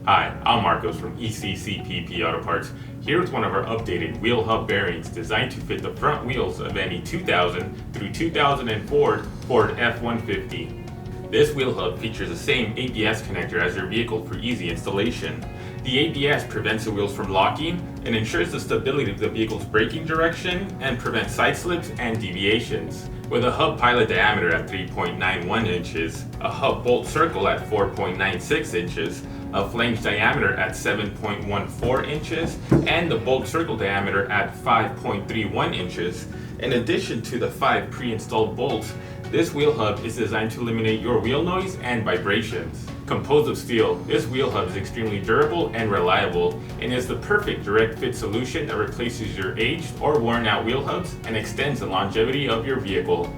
Hi, I'm Marcos from ECCPP Auto Parts, here with one of our updated wheel hub bearings designed to fit the front wheels of any 2000 through 2004 Ford F150. This wheel hub features the same ABS connector as your vehicle for easy installation. The ABS prevents the wheels from locking and ensures the stability of the vehicle's braking direction and prevents side slips and deviations. With a hub pilot diameter at 3.91 inches, a hub bolt circle at 4.96 inches, a flange diameter at 7.14 inches, and the bolt circle diameter at 5.31 inches. In addition to the 5 pre-installed bolts, this wheel hub is designed to eliminate your wheel noise and vibrations. Composed of steel, this wheel hub is extremely durable and reliable and is the perfect direct fit solution that replaces your aged or worn out wheel hubs and extends the longevity of your vehicle.